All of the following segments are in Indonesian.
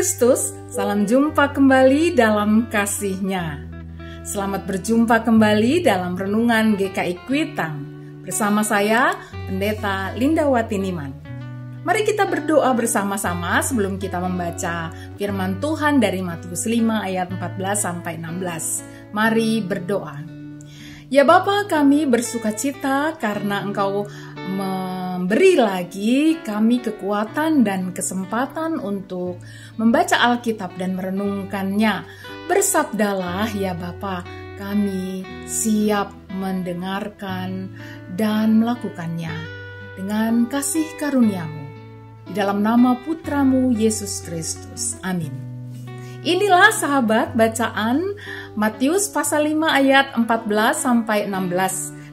Kristus, salam jumpa kembali dalam kasih-Nya. Selamat berjumpa kembali dalam Renungan GKI Kuitang bersama saya, Pendeta Lindawati Niman. Mari kita berdoa bersama-sama sebelum kita membaca firman Tuhan dari Matius 5 ayat 14-16. Mari berdoa. Ya Bapa, kami bersukacita karena Engkau memberi lagi kami kekuatan dan kesempatan untuk membaca Alkitab dan merenungkannya. Bersabdalah ya Bapa, kami siap mendengarkan dan melakukannya dengan kasih karunia-Mu. Di dalam nama Putra-Mu Yesus Kristus. Amin. Inilah sahabat bacaan Matius pasal 5 ayat 14-16.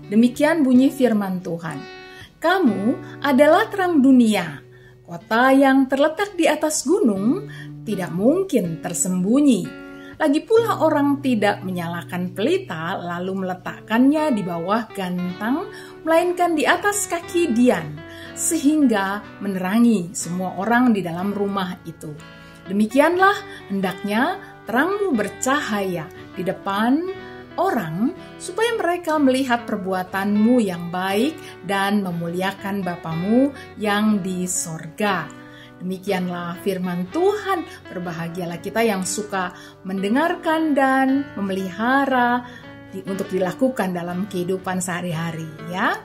Demikian bunyi firman Tuhan. Kamu adalah terang dunia. Kota yang terletak di atas gunung tidak mungkin tersembunyi. Lagi pula orang tidak menyalakan pelita lalu meletakkannya di bawah gantang, melainkan di atas kaki dian, sehingga menerangi semua orang di dalam rumah itu. Demikianlah hendaknya terangmu bercahaya di depan orang, supaya mereka melihat perbuatanmu yang baik dan memuliakan Bapamu yang di sorga. Demikianlah firman Tuhan. Berbahagialah kita yang suka mendengarkan dan memelihara untuk dilakukan dalam kehidupan sehari-hari, ya.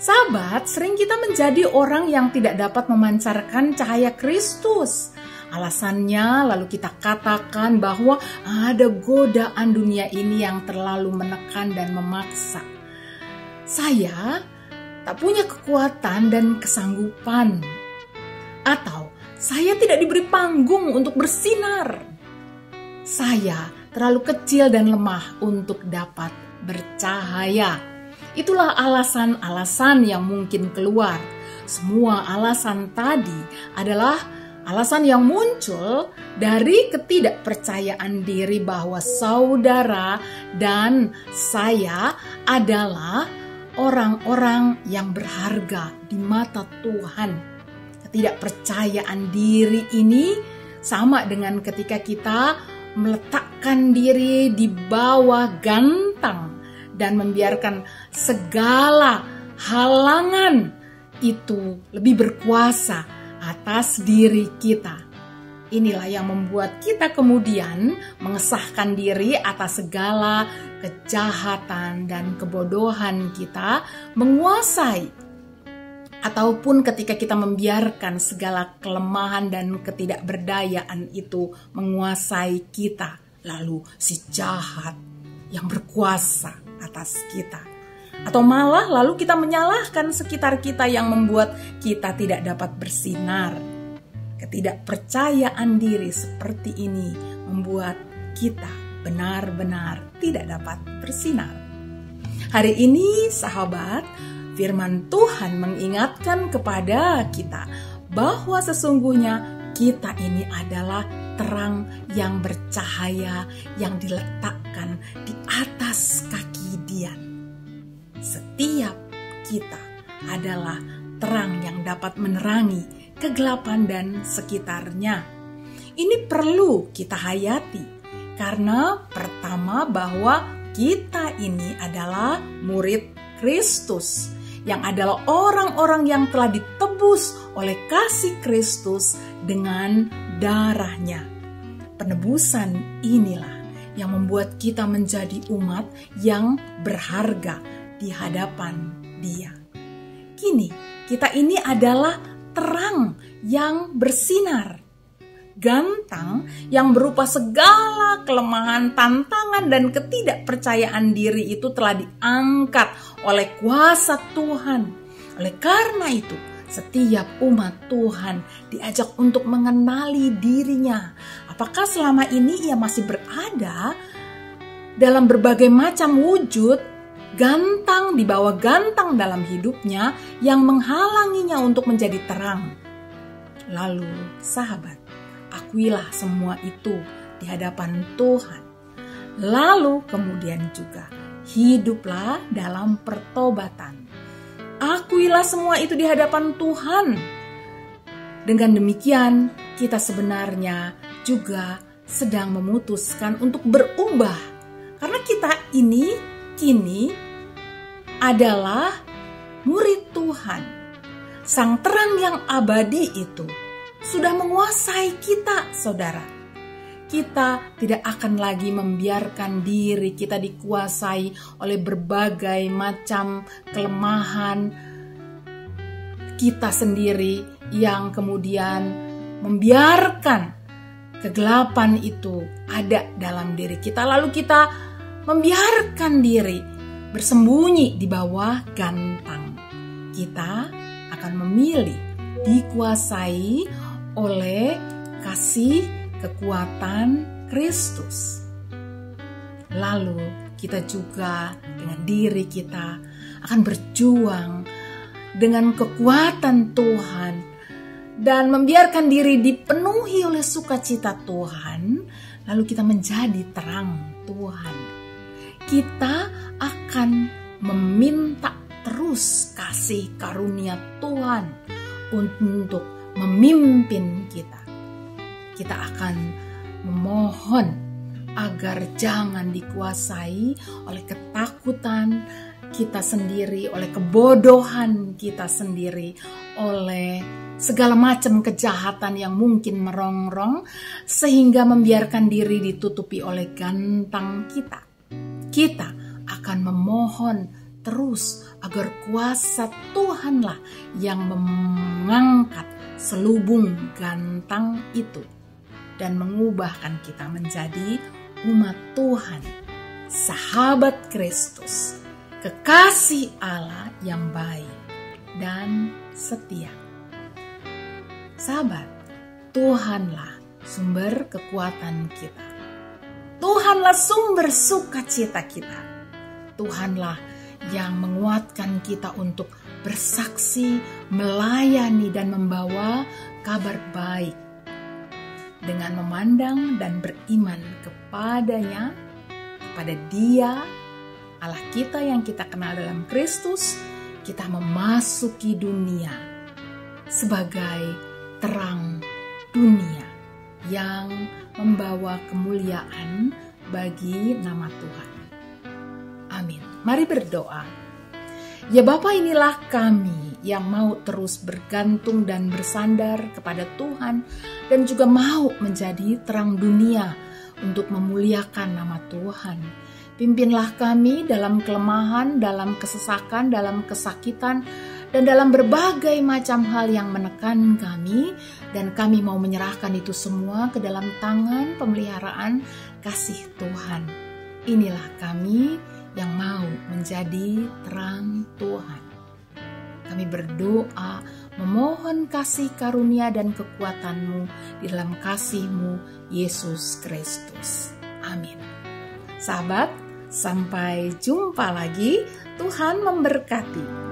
Sahabat, sering kita menjadi orang yang tidak dapat memancarkan cahaya Kristus. Alasannya lalu kita katakan bahwa ada godaan dunia ini yang terlalu menekan dan memaksa. Saya tak punya kekuatan dan kesanggupan. Atau saya tidak diberi panggung untuk bersinar. Saya terlalu kecil dan lemah untuk dapat bercahaya. Itulah alasan-alasan yang mungkin keluar. Semua alasan tadi adalah alasan yang muncul dari ketidakpercayaan diri bahwa saudara dan saya adalah orang-orang yang berharga di mata Tuhan. Ketidakpercayaan diri ini sama dengan ketika kita meletakkan diri di bawah gantang dan membiarkan segala halangan itu lebih berkuasa atas diri kita. Inilah yang membuat kita kemudian mengesahkan diri atas segala kejahatan dan kebodohan kita menguasai. Ataupun ketika kita membiarkan segala kelemahan dan ketidakberdayaan itu menguasai kita, lalu si jahat yang berkuasa atas kita. Atau malah lalu kita menyalahkan sekitar kita yang membuat kita tidak dapat bersinar. Ketidakpercayaan diri seperti ini membuat kita benar-benar tidak dapat bersinar. Hari ini sahabat, firman Tuhan mengingatkan kepada kita bahwa sesungguhnya kita ini adalah terang yang bercahaya yang diletakkan di atas kaki dian. Setiap kita adalah terang yang dapat menerangi kegelapan dan sekitarnya. Ini perlu kita hayati karena pertama bahwa kita ini adalah murid Kristus yang adalah orang-orang yang telah ditebus oleh kasih Kristus dengan darahnya. Penebusan inilah yang membuat kita menjadi umat yang berharga di hadapan Dia. Kini kita ini adalah terang yang bersinar. Gantang yang berupa segala kelemahan, tantangan, dan ketidakpercayaan diri itu telah diangkat oleh kuasa Tuhan. Oleh karena itu, setiap umat Tuhan diajak untuk mengenali dirinya. Apakah selama ini ia masih berada dalam berbagai macam wujud, gantang di bawah gantang dalam hidupnya yang menghalanginya untuk menjadi terang. Lalu sahabat, akuilah semua itu di hadapan Tuhan. Lalu kemudian juga hiduplah dalam pertobatan. Akuilah semua itu di hadapan Tuhan. Dengan demikian kita sebenarnya juga sedang memutuskan untuk berubah. Karena kita ini kini adalah murid Tuhan. Sang terang yang abadi itu sudah menguasai kita, saudara. Kita tidak akan lagi membiarkan diri kita dikuasai oleh berbagai macam kelemahan kita sendiri yang kemudian membiarkan kegelapan itu ada dalam diri kita. Lalu kita membiarkan diri bersembunyi di bawah gantang. Kita akan memilih dikuasai oleh kasih kekuatan Kristus. Lalu kita juga dengan diri kita akan berjuang dengan kekuatan Tuhan dan membiarkan diri dipenuhi oleh sukacita Tuhan. Lalu kita menjadi terang Tuhan. Kita akan meminta terus kasih karunia Tuhan untuk memimpin kita. Kita akan memohon agar jangan dikuasai oleh ketakutan kita sendiri, oleh kebodohan kita sendiri, oleh segala macam kejahatan yang mungkin merongrong sehingga membiarkan diri ditutupi oleh gantang kita. Kita akan memohon terus agar kuasa Tuhanlah yang mengangkat selubung gantang itu dan mengubahkan kita menjadi umat Tuhan, sahabat Kristus, kekasih Allah yang baik dan setia. Sahabat, Tuhanlah sumber kekuatan kita. Tuhanlah sumber sukacita kita. Tuhanlah yang menguatkan kita untuk bersaksi, melayani dan membawa kabar baik. Dengan memandang dan beriman kepadanya, kepada Dia, Allah kita yang kita kenal dalam Kristus, kita memasuki dunia sebagai terang dunia yang membawa kemuliaan bagi nama Tuhan. Amin. Mari berdoa. Ya Bapa, inilah kami yang mau terus bergantung dan bersandar kepada Tuhan dan juga mau menjadi terang dunia untuk memuliakan nama Tuhan. Pimpinlah kami dalam kelemahan, dalam kesesakan, dalam kesakitan, dan dalam berbagai macam hal yang menekan kami, dan kami mau menyerahkan itu semua ke dalam tangan pemeliharaan kasih Tuhan. Inilah kami yang mau menjadi terang Tuhan. Kami berdoa memohon kasih karunia dan kekuatan-Mu di dalam kasih-Mu, Yesus Kristus. Amin. Sahabat, sampai jumpa lagi. Tuhan memberkati.